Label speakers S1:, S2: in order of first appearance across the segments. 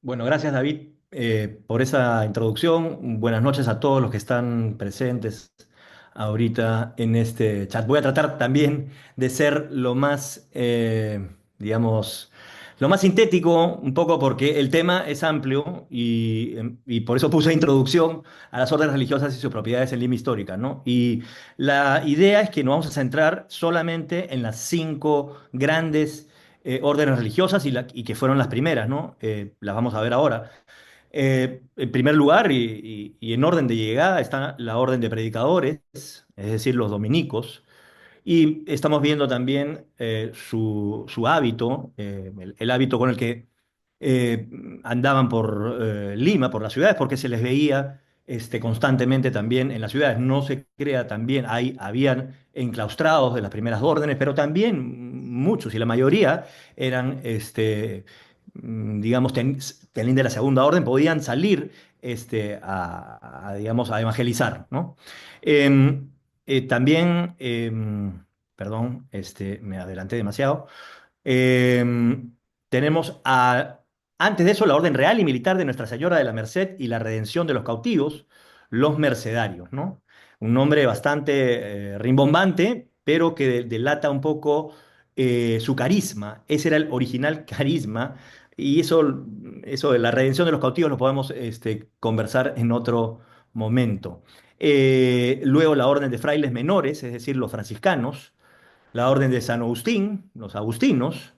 S1: Bueno, gracias David por esa introducción. Buenas noches a todos los que están presentes ahorita en este chat. Voy a tratar también de ser lo más, digamos, lo más sintético, un poco porque el tema es amplio y por eso puse introducción a las órdenes religiosas y sus propiedades en Lima histórica, ¿no? Y la idea es que nos vamos a centrar solamente en las cinco grandes órdenes religiosas y que fueron las primeras, ¿no? Las vamos a ver ahora. En primer lugar y en orden de llegada está la orden de predicadores, es decir, los dominicos, y estamos viendo también su hábito, el hábito con el que eh, andaban por Lima, por las ciudades, porque se les veía constantemente también en las ciudades. No se crea también, habían enclaustrados de las primeras órdenes, pero también muchos y la mayoría eran, digamos, tenían de la segunda orden, podían salir digamos, a evangelizar, ¿no? Em, también, perdón, me adelanté demasiado. Em, tenemos antes de eso la orden real y militar de Nuestra Señora de la Merced y la redención de los cautivos, los mercedarios, ¿no? Un nombre bastante rimbombante, pero que delata un poco su carisma. Ese era el original carisma y eso de la redención de los cautivos lo podemos conversar en otro momento. Luego la orden de frailes menores, es decir, los franciscanos, la orden de San Agustín, los agustinos,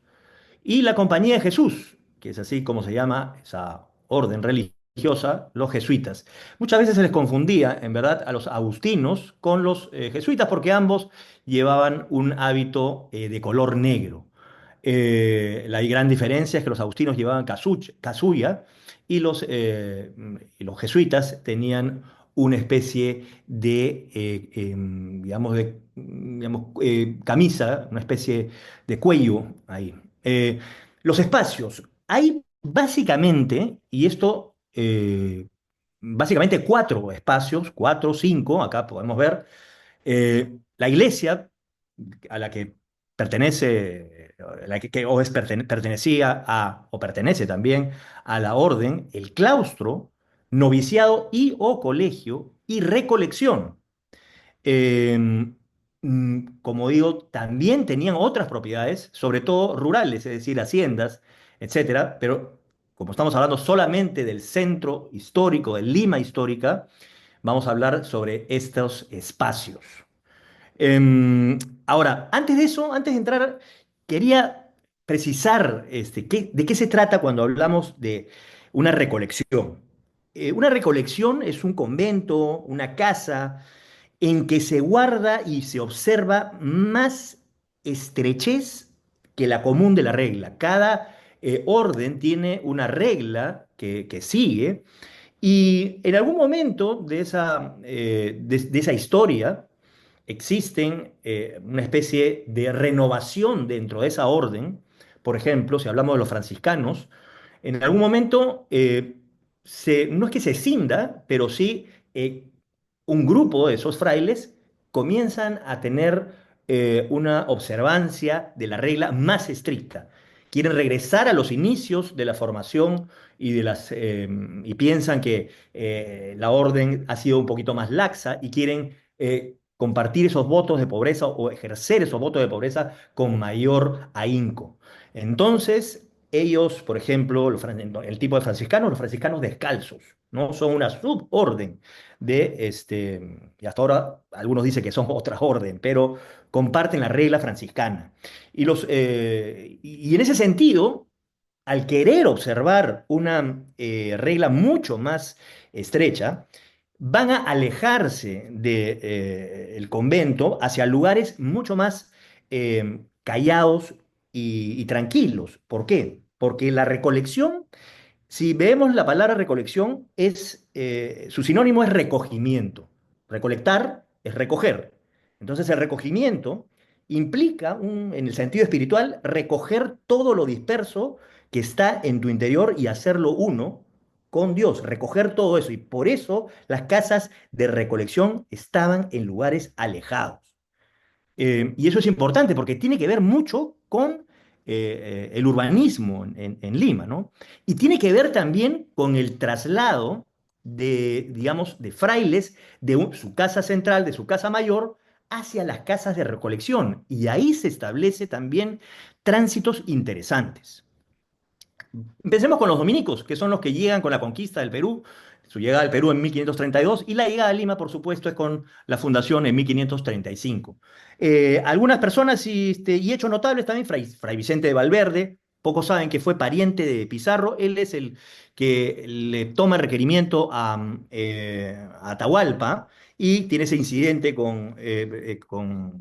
S1: y la Compañía de Jesús, que es así como se llama esa orden religiosa, los jesuitas. Muchas veces se les confundía, en verdad, a los agustinos con los jesuitas, porque ambos llevaban un hábito de color negro. La gran diferencia es que los agustinos llevaban casulla y los jesuitas tenían una especie de, camisa, una especie de cuello ahí. Los espacios. Hay básicamente, y esto, básicamente cuatro espacios, cuatro o cinco, acá podemos ver, la iglesia a la que pertenece, o pertenecía a, o pertenece también a la orden, el claustro, noviciado y o colegio y recolección. Eh, Como digo, también tenían otras propiedades, sobre todo rurales, es decir, haciendas, etcétera, pero como estamos hablando solamente del centro histórico, de Lima histórica, vamos a hablar sobre estos espacios. Eh, Ahora, antes de eso, antes de entrar, quería precisar de qué se trata cuando hablamos de una recolección. Una recolección es un convento, una casa en que se guarda y se observa más estrechez que la común de la regla. Cada orden tiene una regla que sigue y en algún momento de esa historia existen una especie de renovación dentro de esa orden. Por ejemplo, si hablamos de los franciscanos, en algún momento no es que se escinda, pero sí un grupo de esos frailes comienzan a tener una observancia de la regla más estricta. Quieren regresar a los inicios de la formación y piensan que la orden ha sido un poquito más laxa y quieren compartir esos votos de pobreza o ejercer esos votos de pobreza con mayor ahínco. Entonces, ellos, por ejemplo, el tipo de franciscanos, los franciscanos descalzos, ¿no? Son una suborden y hasta ahora algunos dicen que son otra orden, pero comparten la regla franciscana. Y en ese sentido, al querer observar una regla mucho más estrecha, van a alejarse del convento hacia lugares mucho más callados y tranquilos. ¿Por qué? Porque la recolección, si vemos la palabra recolección, su sinónimo es recogimiento. Recolectar es recoger. Entonces el recogimiento implica, en el sentido espiritual, recoger todo lo disperso que está en tu interior y hacerlo uno con Dios, recoger todo eso. Y por eso las casas de recolección estaban en lugares alejados. Y eso es importante porque tiene que ver mucho con el urbanismo en Lima, ¿no? Y tiene que ver también con el traslado de, digamos, de frailes de su casa central, de su casa mayor, hacia las casas de recolección. Y ahí se establece también tránsitos interesantes. Empecemos con los dominicos, que son los que llegan con la conquista del Perú, su llegada al Perú en 1532 y la llegada a Lima, por supuesto, es con la fundación en 1535. Algunas personas y hechos notables también, Fray Vicente de Valverde, pocos saben que fue pariente de Pizarro, él es el que le toma el requerimiento a Atahualpa y tiene ese incidente con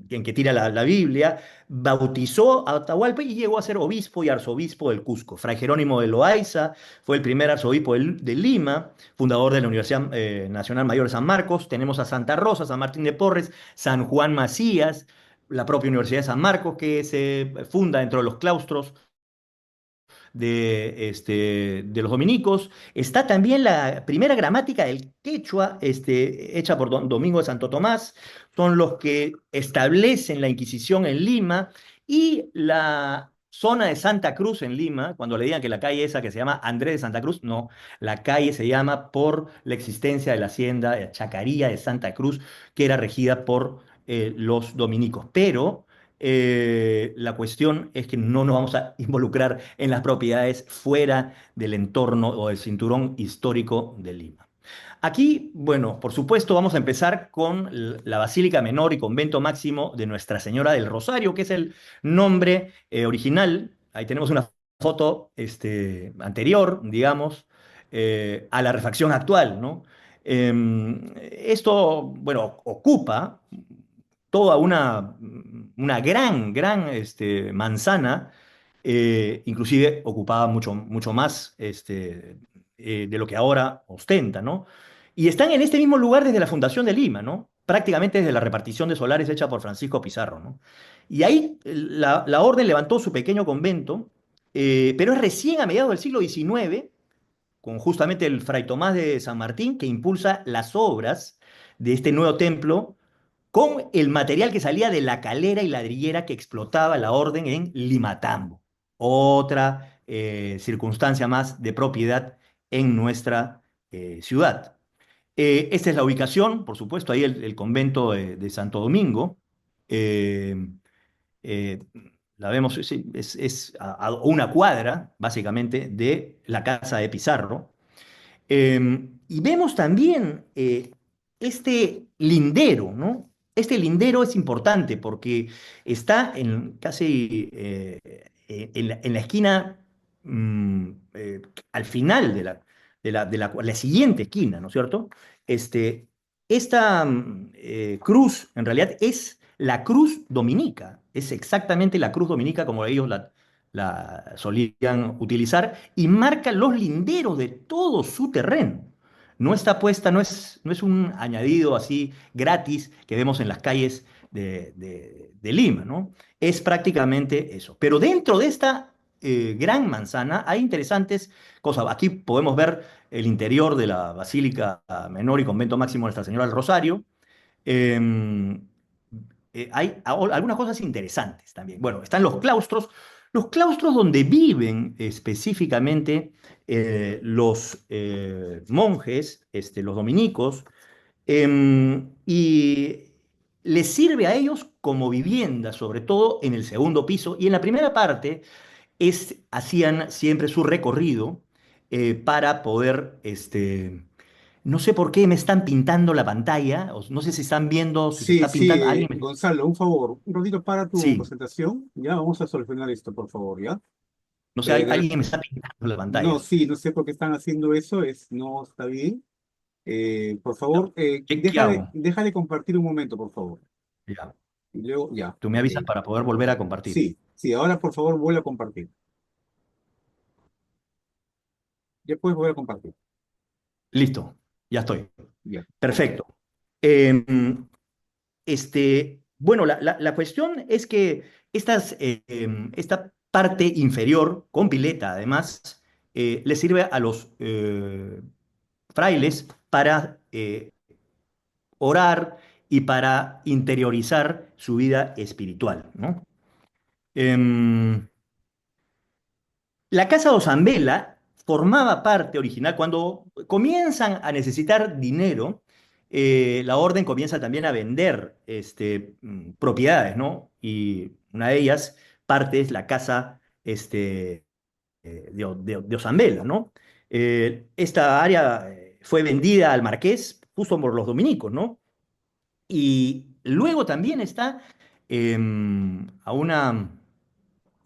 S1: quien que tira la Biblia, bautizó a Atahualpa y llegó a ser obispo y arzobispo del Cusco. Fray Jerónimo de Loaiza fue el primer arzobispo de Lima, fundador de la Universidad Nacional Mayor de San Marcos. Tenemos a Santa Rosa, San Martín de Porres, San Juan Macías, la propia Universidad de San Marcos, que se funda dentro de los claustros de los dominicos. Está también la primera gramática del quechua, hecha por Domingo de Santo Tomás. Son los que establecen la Inquisición en Lima y la zona de Santa Cruz en Lima, cuando le digan que la calle esa que se llama Andrés de Santa Cruz, no, la calle se llama por la existencia de la hacienda de Chacaría de Santa Cruz, que era regida por los dominicos. Pero la cuestión es que no nos vamos a involucrar en las propiedades fuera del entorno o del cinturón histórico de Lima. Aquí, bueno, por supuesto, vamos a empezar con la Basílica Menor y Convento Máximo de Nuestra Señora del Rosario, que es el nombre original. Ahí tenemos una foto anterior, digamos, a la refacción actual, ¿no? Esto, bueno, ocupa toda una gran manzana, inclusive ocupaba mucho más de lo que ahora ostenta, ¿no? Y están en este mismo lugar desde la fundación de Lima, ¿no? Prácticamente desde la repartición de solares hecha por Francisco Pizarro, ¿no? Y ahí la orden levantó su pequeño convento, pero es recién a mediados del siglo XIX, con justamente el Fray Tomás de San Martín, que impulsa las obras de este nuevo templo con el material que salía de la calera y ladrillera que explotaba la orden en Limatambo. Otra circunstancia más de propiedad en nuestra ciudad. Esta es la ubicación, por supuesto, ahí el convento de Santo Domingo. Eh, eh, la vemos, es a una cuadra, básicamente, de la casa de Pizarro. Y vemos también este lindero, ¿no? Este lindero es importante porque está casi en la esquina, al final de la siguiente esquina, ¿no es cierto? Este, esta cruz en realidad es la cruz dominica, es exactamente la cruz dominica como ellos la solían utilizar y marca los linderos de todo su terreno. No está puesta, no es un añadido así gratis que vemos en las calles de Lima, ¿no? Es prácticamente eso. Pero dentro de esta gran manzana hay interesantes cosas. Aquí podemos ver el interior de la Basílica Menor y Convento Máximo de Nuestra Señora del Rosario. Em, hay algunas cosas interesantes también. Bueno, están los claustros donde viven específicamente los monjes, los dominicos, y les sirve a ellos como vivienda, sobre todo en el segundo piso, y en la primera parte hacían siempre su recorrido para poder no sé por qué me están pintando la pantalla, no sé si están viendo, si se
S2: Sí,
S1: está
S2: sí,
S1: pintando,
S2: Gonzalo, un favor, un ratito para tu
S1: sí,
S2: presentación. Ya vamos a solucionar esto, por favor, ¿ya?
S1: no sé,
S2: Eh, de-
S1: alguien me está pintando la
S2: no,
S1: pantalla.
S2: sí, no sé por qué están haciendo eso, no está bien. Por favor,
S1: ¿Qué hago?
S2: deja de compartir un momento, por favor.
S1: Ya,
S2: Y luego, ya.
S1: tú me avisas para poder volver a compartir.
S2: Sí, sí, ahora por favor vuelve a compartir. Ya puedes volver a compartir.
S1: Listo, ya estoy.
S2: Ya, ok.
S1: Perfecto. Em, bueno, la cuestión es que esta parte inferior, con pileta además, le sirve a los frailes para orar y para interiorizar su vida espiritual, ¿no? Em, La Casa de Osambela formaba parte original, cuando comienzan a necesitar dinero, la orden comienza también a vender propiedades, ¿no? Y una de ellas, parte es la casa de Osambela, ¿no? Esta área fue vendida al marqués justo por los dominicos, ¿no? Y luego también está a una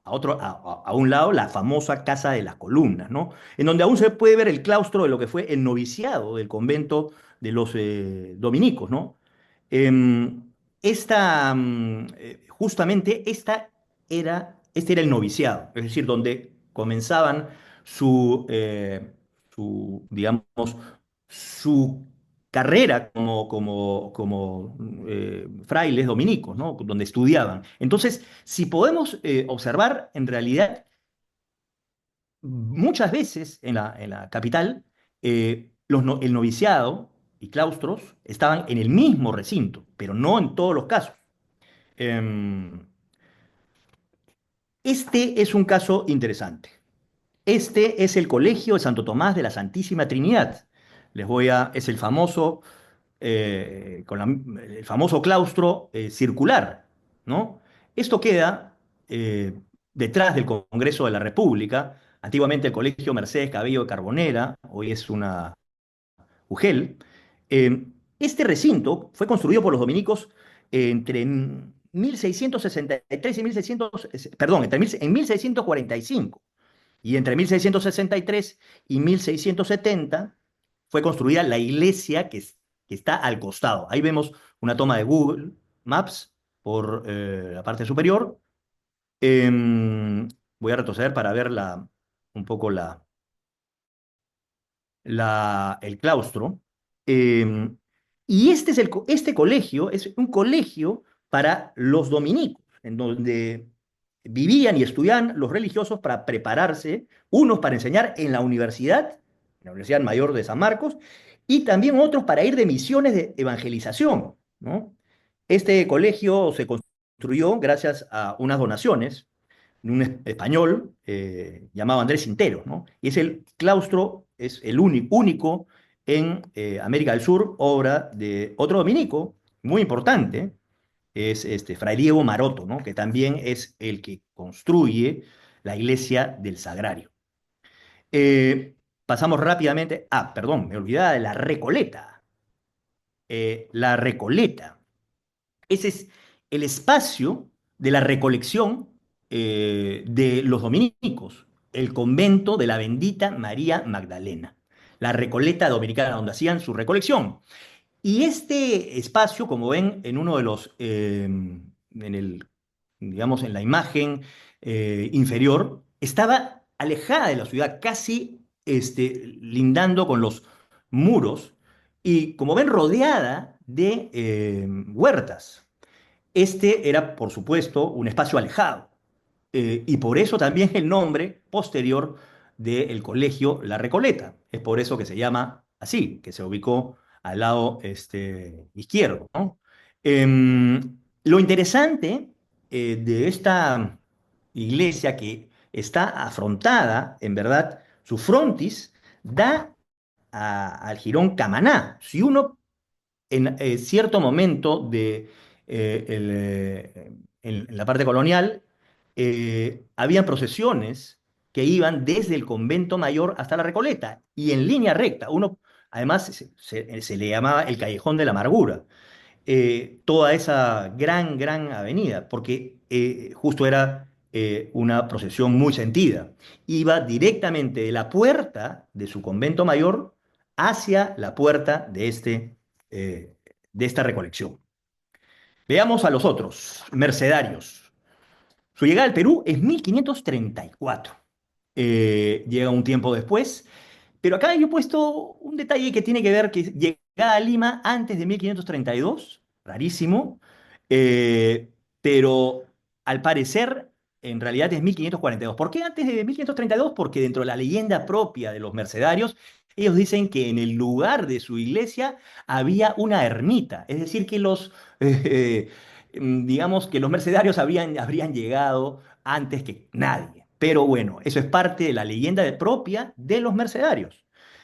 S1: a un lado la famosa Casa de las Columnas, ¿no? En donde aún se puede ver el claustro de lo que fue el noviciado del convento de los dominicos, ¿no? Em, Justamente este era el noviciado, es decir, donde comenzaban digamos, su carrera como frailes dominicos, ¿no? Donde estudiaban. Entonces, si podemos observar, en realidad, muchas veces en la capital, el noviciado y claustros estaban en el mismo recinto, pero no en todos los casos. Em, este es un caso interesante. Este es el Colegio de Santo Tomás de la Santísima Trinidad. Es el famoso claustro circular, ¿no? Esto queda eh, detrás del Congreso de la República. Antiguamente el Colegio Mercedes Cabello de Carbonera, hoy es una UGEL. Este recinto fue construido por los dominicos entre 1663 y 1600, perdón, en 1645. Y entre 1663 y 1670 fue construida la iglesia que está al costado. Ahí vemos una toma de Google Maps por la parte superior. Em, Voy a retroceder para ver un poco el claustro. Eh, y este colegio es un colegio para los dominicos, en donde vivían y estudiaban los religiosos para prepararse, unos para enseñar en la Universidad Mayor de San Marcos, y también otros para ir de misiones de evangelización, ¿no? Este colegio se construyó gracias a unas donaciones un español llamado Andrés Sintero, ¿no? Y es el claustro, es el único en América del Sur, obra de otro dominico muy importante, es Fray Diego Maroto, ¿no? Que también es el que construye la iglesia del Sagrario. Pasamos rápidamente, perdón, me olvidaba de la Recoleta. La Recoleta. Ese es el espacio de la recolección de los dominicos, el convento de la bendita María Magdalena, la Recoleta dominicana donde hacían su recolección. Y este espacio, como ven en uno de digamos, en la imagen inferior, estaba alejada de la ciudad, casi lindando con los muros, y como ven, rodeada de huertas. Este era, por supuesto, un espacio alejado, y por eso también el nombre posterior del colegio La Recoleta. Es por eso que se llama así, que se ubicó al lado izquierdo, ¿no? Lo interesante de esta iglesia que está afrontada, en verdad, su frontis da al jirón Camaná. Si uno en cierto momento en la parte colonial, habían procesiones que iban desde el convento mayor hasta la Recoleta y en línea recta. Además, se le llamaba el Callejón de la Amargura, toda esa gran avenida, porque justo era una procesión muy sentida. Iba directamente de la puerta de su convento mayor hacia la puerta eh, de esta recolección. Veamos a los otros, mercedarios. Su llegada al Perú es 1534. Llega un tiempo después, pero acá yo he puesto un detalle que tiene que ver que llegada a Lima antes de 1532, rarísimo, eh, pero al parecer en realidad es 1542. ¿Por qué antes de 1532? Porque dentro de la leyenda propia de los mercedarios, ellos dicen que en el lugar de su iglesia había una ermita, es decir, que digamos que los mercedarios habrían llegado antes que nadie. Pero bueno, eso es parte de la leyenda propia de los mercenarios.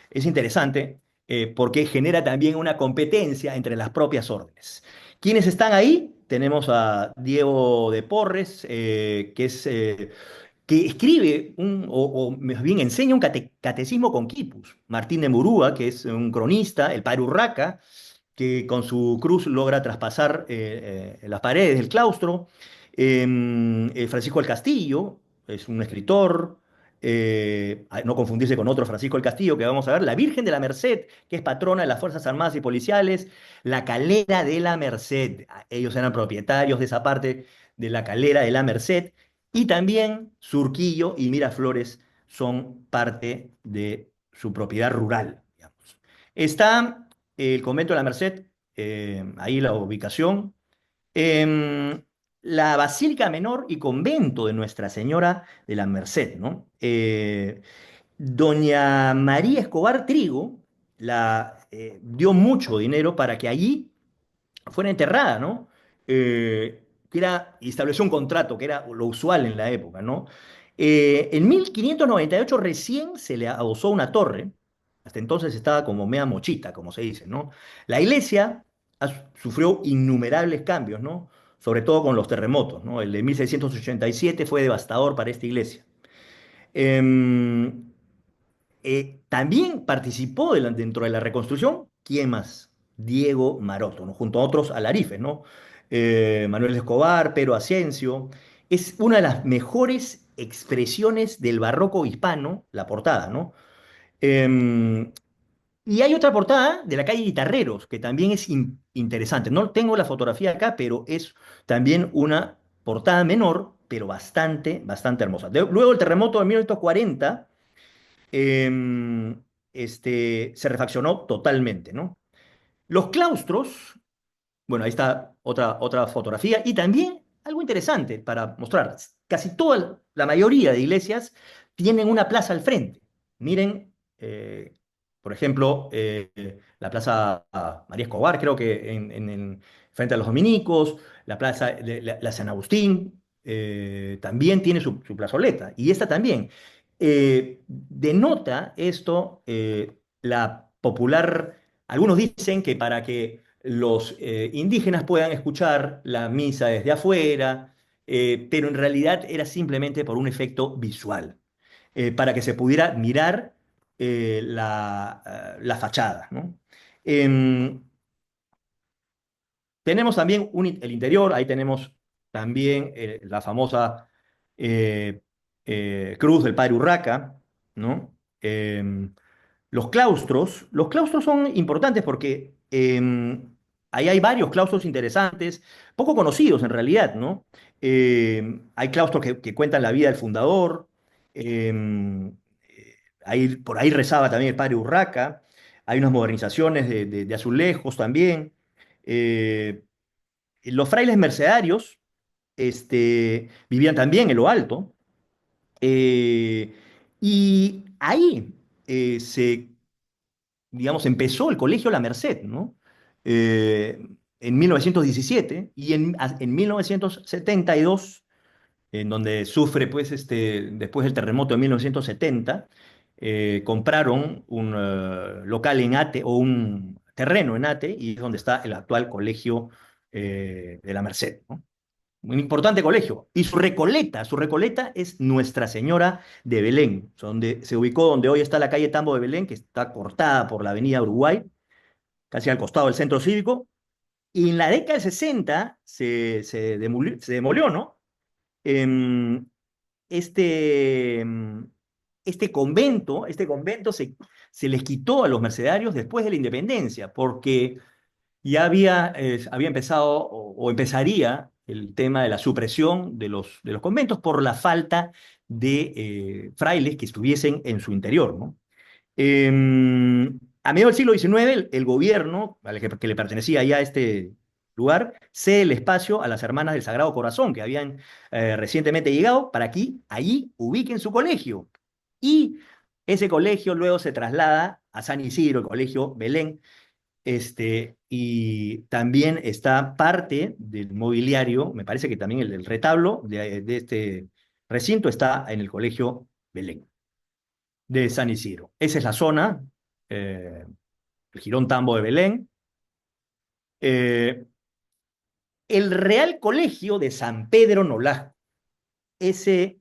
S1: Es interesante porque genera también una competencia entre las propias órdenes. ¿Quiénes están ahí? Tenemos a Diego de Porres, que escribe o más bien enseña un catecismo con quipus. Martín de Murúa, que es un cronista, el padre Urraca, que con su cruz logra traspasar las paredes del claustro. Francisco del Castillo es un escritor, no confundirse con otro Francisco del Castillo que vamos a ver, la Virgen de la Merced, que es patrona de las Fuerzas Armadas y Policiales, la Calera de la Merced, ellos eran propietarios de esa parte de la Calera de la Merced, y también Surquillo y Miraflores son parte de su propiedad rural, digamos. Está el convento de la Merced, ahí la ubicación. Em, la Basílica Menor y convento de Nuestra Señora de la Merced, ¿no? Doña María Escobar Trigo dio mucho dinero para que allí fuera enterrada, ¿no? Y estableció un contrato, que era lo usual en la época, ¿no? En 1598 recién se le adosó una torre, hasta entonces estaba como mea mochita, como se dice, ¿no? La iglesia sufrió innumerables cambios, ¿no? Sobre todo con los terremotos, ¿no? El de 1687 fue devastador para esta iglesia. Em, También participó dentro de la reconstrucción, ¿quién más? Diego Maroto, ¿no? Junto a otros alarifes, ¿no? Manuel Escobar, Pedro Ascencio. Es una de las mejores expresiones del barroco hispano, la portada, ¿no? Eh, y hay otra portada de la calle Guitarreros, que también es interesante. No tengo la fotografía acá, pero es también una portada menor, pero bastante, bastante hermosa. Luego el terremoto de 1940 eh, se refaccionó totalmente, ¿no? Los claustros, bueno, ahí está otra fotografía, y también algo interesante para mostrar, casi toda la mayoría de iglesias tienen una plaza al frente. Miren, por ejemplo, la Plaza María Escobar, creo que frente a los dominicos, la Plaza de la San Agustín, también tiene su plazoleta, y esta también. Denota esto la popular, algunos dicen que para que los indígenas puedan escuchar la misa desde afuera, pero en realidad era simplemente por un efecto visual, para que se pudiera mirar la fachada, ¿no? Em, Tenemos también el interior, ahí tenemos también la famosa eh, cruz del padre Urraca, ¿no? Los claustros son importantes porque ahí hay varios claustros interesantes, poco conocidos en realidad, ¿no? Hay claustros que cuentan la vida del fundador, por ahí rezaba también el padre Urraca, hay unas modernizaciones de azulejos también. Eh, los frailes mercedarios vivían también en lo alto, eh, y ahí digamos, empezó el colegio La Merced, ¿no? Eh, en 1917 y en 1972, en donde sufre, pues, después del terremoto de 1970, compraron un local en Ate o un terreno en Ate y es donde está el actual colegio de La Merced, ¿no? Un importante colegio. Y su Recoleta es Nuestra Señora de Belén, donde se ubicó donde hoy está la calle Tambo de Belén, que está cortada por la avenida Uruguay, casi al costado del centro cívico. Y en la década del 60 se demolió, ¿no? Em, este, em, este convento se les quitó a los mercedarios después de la independencia, porque ya había empezado o empezaría el tema de la supresión de los conventos por la falta de frailes que estuviesen en su interior, ¿no? A mediados del siglo XIX, el gobierno que le pertenecía ya a este lugar cede el espacio a las hermanas del Sagrado Corazón que habían recientemente llegado para que allí ubiquen su colegio. Y ese colegio luego se traslada a San Isidro, el colegio Belén, y también está parte del mobiliario, me parece que también el retablo de este recinto está en el Colegio Belén de San Isidro. Esa es la zona, eh, el Jirón Tambo de Belén. Eh, el Real Colegio de San Pedro Nolasco, ese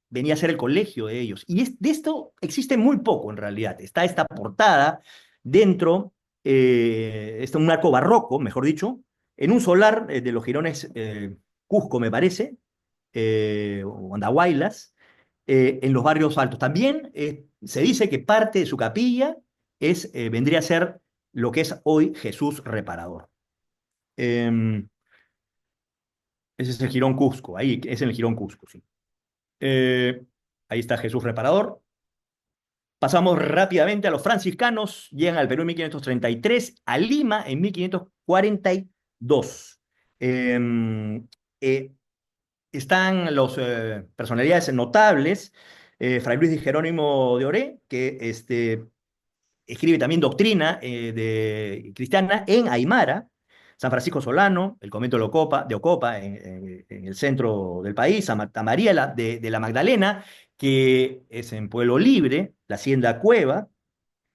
S1: venía a ser el colegio de ellos. Y de esto existe muy poco en realidad. Está esta portada dentro, está un arco barroco, mejor dicho, en un solar de los Girones Cusco, me parece, o Andahuaylas, en los barrios altos. También se dice que parte de su capilla vendría a ser lo que es hoy Jesús Reparador. Eh, Ese es el Girón Cusco, ahí es en el Girón Cusco, sí. Eh, Ahí está Jesús Reparador. Pasamos rápidamente a los franciscanos, llegan al Perú en 1533, a Lima en 1542. Eh, eh, Están las personalidades notables, Fray Luis de Jerónimo de Oré, que escribe también doctrina cristiana en Aymara, San Francisco Solano, el convento de Ocopa en el centro del país, Santa María de la Magdalena, que es en Pueblo Libre, la Hacienda Cueva,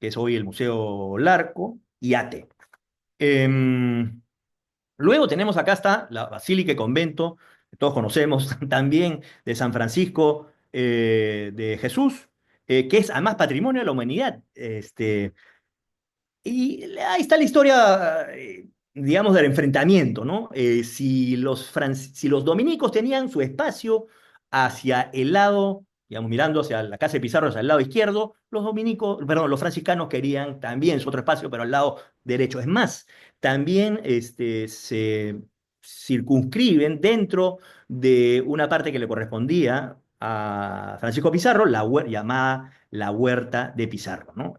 S1: que es hoy el Museo Larco, y Ate. Em, Luego tenemos acá está la Basílica y Convento, que todos conocemos también, de San Francisco de Jesús, que es además patrimonio de la humanidad. Y ahí está la historia, digamos, del enfrentamiento, ¿no? Si los dominicos tenían su espacio hacia el lado, digamos, mirando hacia la casa de Pizarro, hacia el lado izquierdo, los dominicos, perdón, los franciscanos querían también su otro espacio, pero al lado derecho. Es más, también se circunscriben dentro de una parte que le correspondía a Francisco Pizarro, llamada la Huerta de Pizarro, ¿no?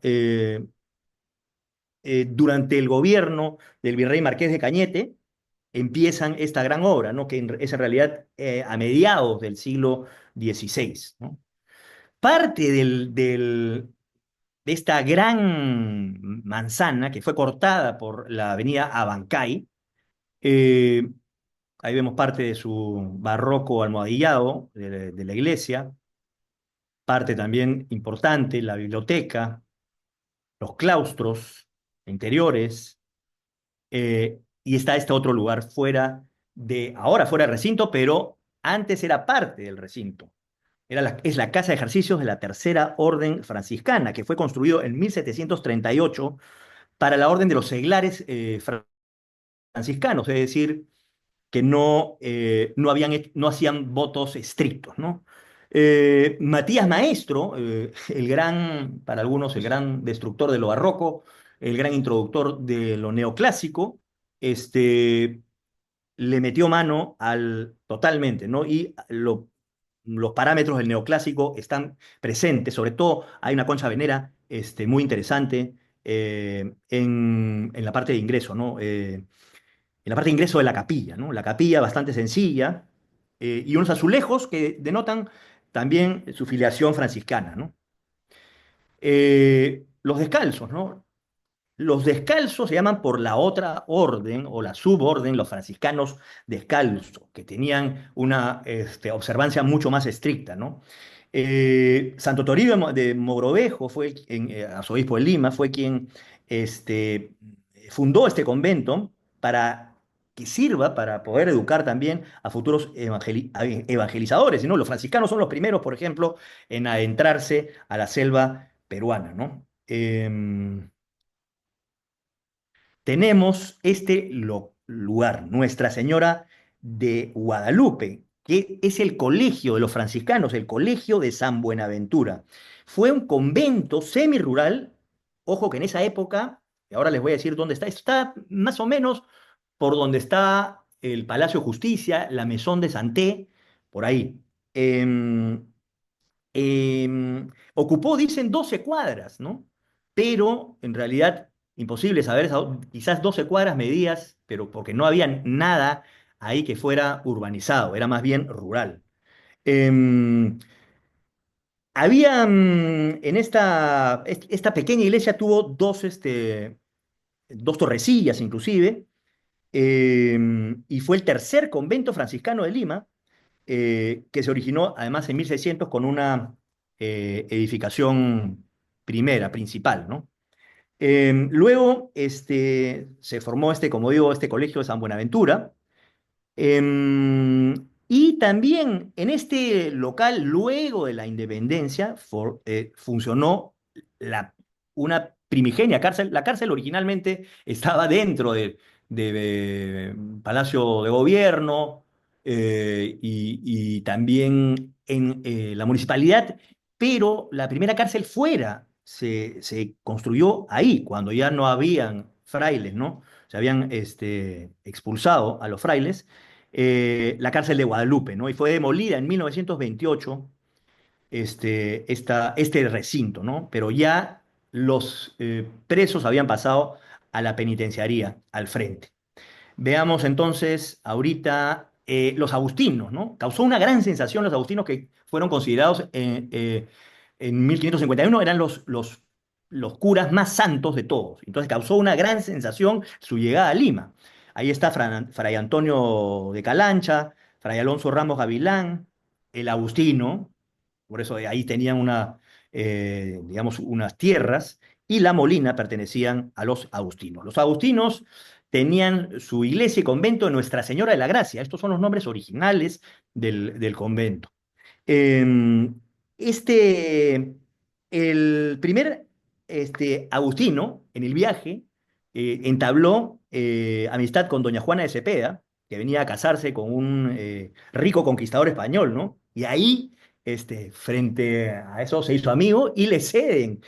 S1: Durante el gobierno del virrey Marqués de Cañete, empiezan esta gran obra, ¿no? Es en realidad a mediados del siglo XVI, ¿no? Parte de esta gran manzana que fue cortada por la avenida Abancay, eh, ahí vemos parte de su barroco almohadillado de la iglesia, parte también importante, la biblioteca, los claustros interiores, y está este otro lugar ahora fuera del recinto, pero antes era parte del recinto. Es la casa de ejercicios de la Tercera Orden Franciscana, que fue construido en 1738 para la Orden de los Seglares franciscanos, es decir, que no hacían votos estrictos, ¿no? Matías Maestro, para algunos, el gran destructor de lo barroco, el gran introductor de lo neoclásico, este, le metió mano totalmente, ¿no? Los parámetros del neoclásico están presentes, sobre todo hay una concha venera muy interesante en la parte de ingreso, ¿no? En la parte de ingreso de la capilla, ¿no? La capilla bastante sencilla y unos azulejos que denotan también su filiación franciscana, ¿no? Los descalzos, ¿no? Los descalzos se llaman por la otra orden o la suborden, los franciscanos descalzos, que tenían una observancia mucho más estricta, ¿no? Santo Toribio de Mogrovejo arzobispo de Lima, fue quien fundó este convento para que sirva para poder educar también a futuros evangelizadores, ¿no? Los franciscanos son los primeros, por ejemplo, en adentrarse a la selva peruana, ¿no? Tenemos lugar, Nuestra Señora de Guadalupe, que es el colegio de los franciscanos, el colegio de San Buenaventura. Fue un convento semirural, ojo que en esa época, y ahora les voy a decir dónde está más o menos por donde está el Palacio de Justicia, la Maison de Santé, por ahí. Em, Ocupó, dicen, 12 cuadras, ¿no? Pero en realidad, imposible saber, quizás 12 cuadras medidas, pero porque no había nada ahí que fuera urbanizado, era más bien rural. Em, esta pequeña iglesia tuvo dos torrecillas inclusive, y fue el tercer convento franciscano de Lima, que se originó además en 1600 con una edificación primera, principal, ¿no? Luego se formó como digo, este colegio de San Buenaventura. Y también en este local, luego de la independencia, funcionó la, una primigenia cárcel. La cárcel originalmente estaba dentro de Palacio de Gobierno y también en la municipalidad, pero la primera cárcel fuera se construyó ahí, cuando ya no habían frailes, ¿no? Se habían expulsado a los frailes, la cárcel de Guadalupe, ¿no? Y fue demolida en 1928 este recinto, ¿no? Pero ya los presos habían pasado a la penitenciaría al frente. Veamos entonces ahorita los agustinos, ¿no? Causó una gran sensación los agustinos que fueron considerados en 1551, eran los curas más santos de todos. Entonces causó una gran sensación su llegada a Lima. Ahí está Fray Antonio de Calancha, Fray Alonso Ramos Gavilán, el Agustino, por eso ahí tenían digamos, unas tierras, y La Molina pertenecían a los agustinos. Los agustinos tenían su iglesia y convento de Nuestra Señora de la Gracia. Estos son los nombres originales del convento. Eh, este, el primer Agustino, en el viaje, entabló amistad con doña Juana de Cepeda, que venía a casarse con un rico conquistador español, ¿no? Y ahí, frente a eso, se hizo amigo y le ceden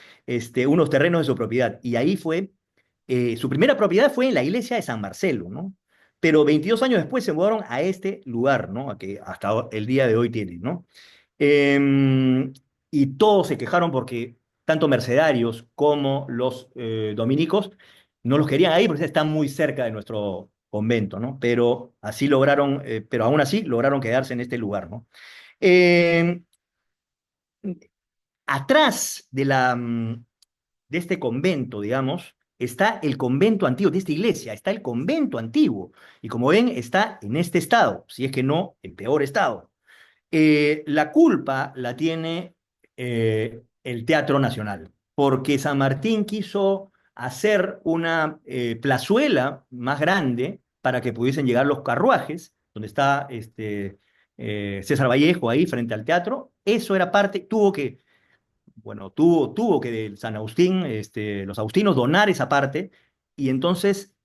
S1: unos terrenos de su propiedad. Y ahí su primera propiedad fue en la iglesia de San Marcelo, ¿no? Pero 22 años después se mudaron a este lugar, ¿no? A que hasta el día de hoy tienen, ¿no? Em, y todos se quejaron porque tanto mercedarios como los dominicos no los querían ahí porque están muy cerca de nuestro convento, ¿no? Pero así lograron, pero aún así lograron quedarse en este lugar, ¿no? Em, Atrás de este convento, digamos, está el convento antiguo, de esta iglesia, está el convento antiguo. Y como ven, está en este estado, si es que no, en peor estado. La culpa la tiene el Teatro Nacional, porque San Martín quiso hacer una plazuela más grande para que pudiesen llegar los carruajes, donde está César Vallejo ahí frente al teatro. Eso era parte, bueno, tuvo que San Agustín, los agustinos donar esa parte, y entonces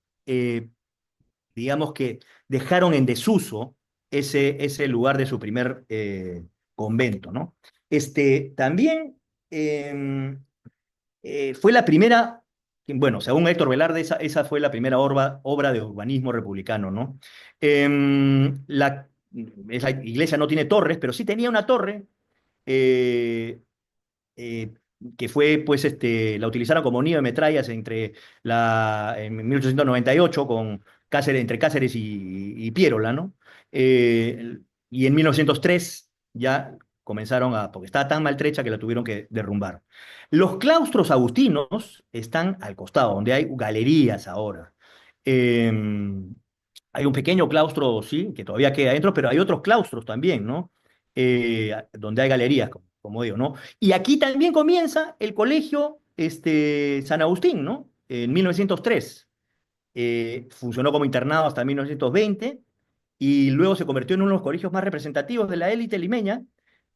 S1: digamos que dejaron en desuso ese lugar de su primer convento, ¿no? También eh, fue la primera, bueno, según Héctor Velarde, esa fue la primera obra de urbanismo republicano, ¿no? Esa iglesia no tiene torres, pero sí tenía una torre eh, eh, que fue, pues, la utilizaron como nido de metrallas en 1898 entre Cáceres y Piérola, ¿no? Y en 1903 ya comenzaron porque estaba tan maltrecha que la tuvieron que derrumbar. Los claustros agustinos están al costado, donde hay galerías ahora. Eh, Hay un pequeño claustro, sí, que todavía queda adentro, pero hay otros claustros también, ¿no? Donde hay galerías, como digo, ¿no? Y aquí también comienza el colegio San Agustín, ¿no? En 1903. Funcionó como internado hasta 1920 y luego se convirtió en uno de los colegios más representativos de la élite limeña.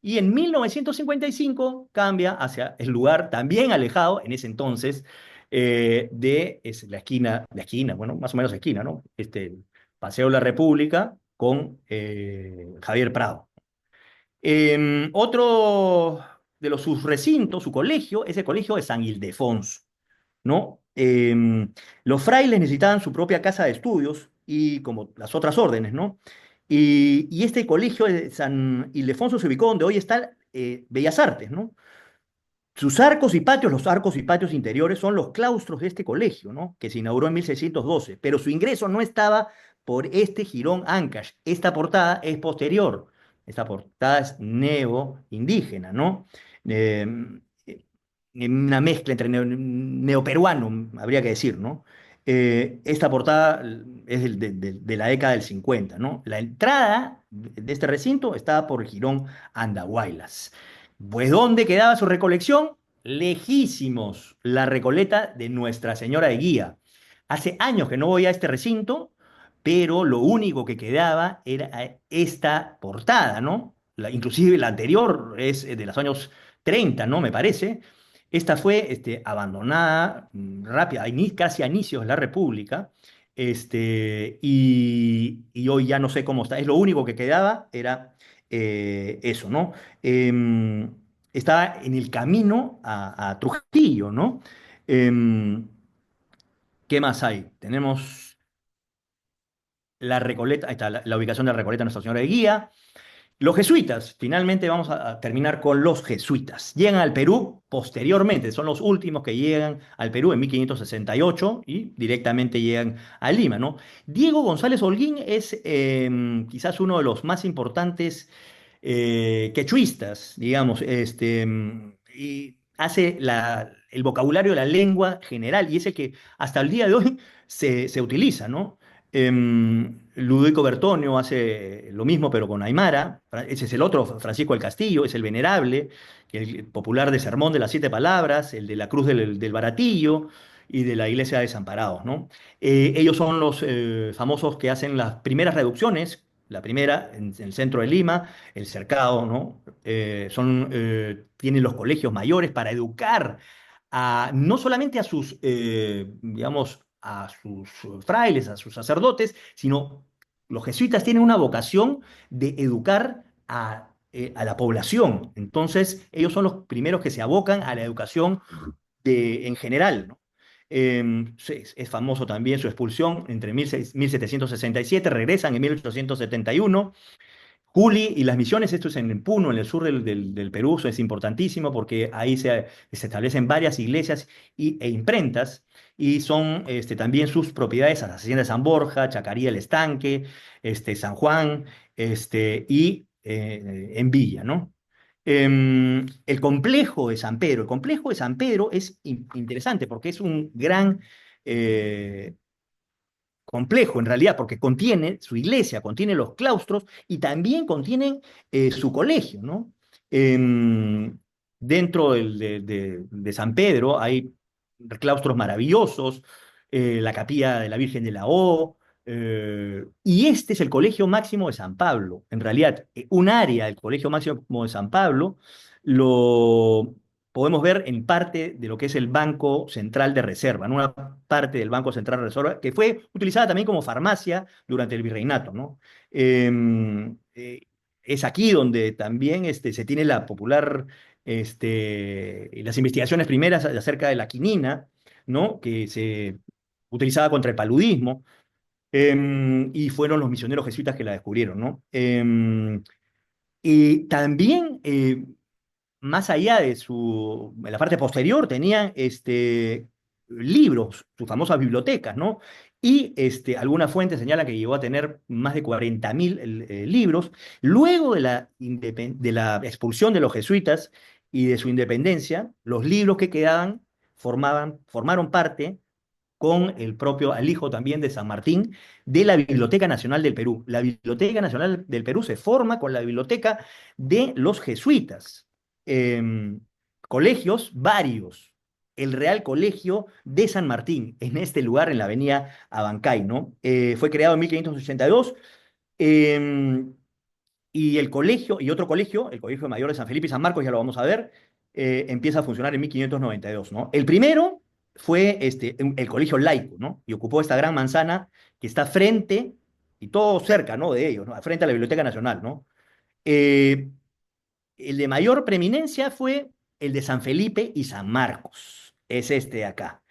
S1: Y en 1955 cambia hacia el lugar también alejado, en ese entonces, la esquina, bueno, más o menos esquina, ¿no? Paseo de la República con Javier Prado. Otro de sus recintos, su colegio, es el colegio de San Ildefonso, ¿no? Los frailes necesitaban su propia casa de estudios y como las otras órdenes, ¿no? Y este colegio de San Ildefonso se ubicó donde hoy está Bellas Artes, ¿no? Sus arcos y patios, los arcos y patios interiores, son los claustros de este colegio, ¿no? Que se inauguró en 1612, pero su ingreso no estaba por este jirón Ancash. Esta portada es posterior. Esta portada es neo-indígena, ¿no? Eh, una mezcla entre neoperuano, habría que decir, ¿no? Esta portada es de la década del 50, ¿no? La entrada de este recinto estaba por Girón Andahuaylas. Pues, ¿dónde quedaba su recolección? Lejísimos, la Recoleta de Nuestra Señora de Guía. Hace años que no voy a este recinto, pero lo único que quedaba era esta portada, ¿no? Inclusive la anterior es de los años 30, ¿no? Me parece. Esta fue abandonada rápida, casi a inicios de la República, y hoy ya no sé cómo está. Es lo único que quedaba, era eso, ¿no? Em, Estaba en el camino a Trujillo, ¿no? Em, ¿Qué más hay? Tenemos la Recoleta, ahí está la ubicación de la Recoleta de Nuestra Señora de Guía. Los jesuitas, finalmente vamos a terminar con los jesuitas. Llegan al Perú posteriormente, son los últimos que llegan al Perú en 1568 y directamente llegan a Lima, ¿no? Diego González Holguín es quizás uno de los más importantes quechuistas, digamos, y hace el vocabulario de la lengua general y es el que hasta el día de hoy se utiliza, ¿no? Ludovico Bertonio hace lo mismo, pero con Aymara. Ese es el otro, Francisco del Castillo, es el venerable, el popular de Sermón de las Siete Palabras, el de la Cruz del Baratillo y de la Iglesia de Desamparados, ¿no? Ellos son los famosos que hacen las primeras reducciones, la primera en el centro de Lima, el cercado, ¿no? Tienen los colegios mayores para educar no solamente a sus, digamos, a sus frailes, a sus sacerdotes, sino los jesuitas tienen una vocación de educar a la población. Entonces, ellos son los primeros que se abocan a la educación en general, ¿no? Es famoso también su expulsión entre 1767, regresan en 1871. Juli y las misiones, esto es en Puno, en el sur del Perú, eso es importantísimo porque ahí se establecen varias iglesias e imprentas y son también sus propiedades, la Hacienda de San Borja, Chacaría el Estanque, San Juan y en Villa, ¿no? El complejo de San Pedro es interesante porque es un gran eh, complejo en realidad, porque contiene su iglesia, contiene los claustros y también contienen su colegio, ¿no? Em, Dentro de San Pedro hay claustros maravillosos, la capilla de la Virgen de la O, y este es el Colegio Máximo de San Pablo. En realidad, un área del Colegio Máximo de San Pablo lo podemos ver en parte de lo que es el Banco Central de Reserva, ¿no? Una parte del Banco Central de Reserva que fue utilizada también como farmacia durante el virreinato, ¿no? Es aquí donde también se tiene la popular, las investigaciones primeras acerca de la quinina, ¿no? Que se utilizaba contra el paludismo, y fueron los misioneros jesuitas que la descubrieron, ¿no? Y también más allá en la parte posterior tenían libros, sus famosas bibliotecas, ¿no? Y algunas fuentes señalan que llegó a tener más de 40.000 libros. Luego de la expulsión de los jesuitas y de su independencia, los libros que quedaban formaron parte con al hijo también de San Martín, de la Biblioteca Nacional del Perú. La Biblioteca Nacional del Perú se forma con la biblioteca de los jesuitas. Em, Colegios varios. El Real Colegio de San Martín, en este lugar, en la avenida Abancay, ¿no? Fue creado en 1582. em, y el colegio, y otro colegio, el Colegio Mayor de San Felipe y San Marcos, ya lo vamos a ver, empieza a funcionar en 1592, ¿no? El primero fue el colegio laico, ¿no? Y ocupó esta gran manzana que está frente, y todo cerca, ¿no? De ellos, ¿no? Frente a la Biblioteca Nacional, ¿no? Eh, el de mayor preeminencia fue el de San Felipe y San Marcos, es este de acá,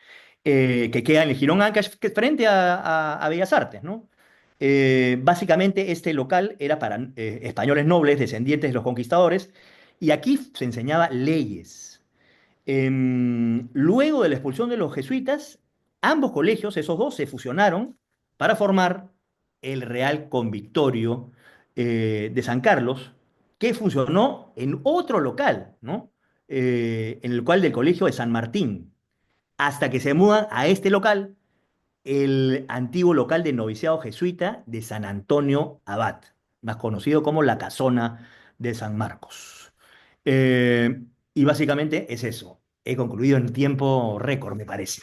S1: que queda en el Jirón Ancash, que es frente a Bellas Artes, ¿no? Básicamente este local era para españoles nobles, descendientes de los conquistadores, y aquí se enseñaba leyes. Luego de la expulsión de los jesuitas, ambos colegios, esos dos, se fusionaron para formar el Real Convictorio de San Carlos, que funcionó en otro local, ¿no? En el cual del colegio de San Martín, hasta que se mudan a este local el antiguo local de noviciado jesuita de San Antonio Abad, más conocido como la Casona de San Marcos. Y básicamente es eso. He concluido en tiempo récord, me parece.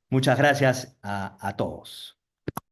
S1: Muchas gracias a todos.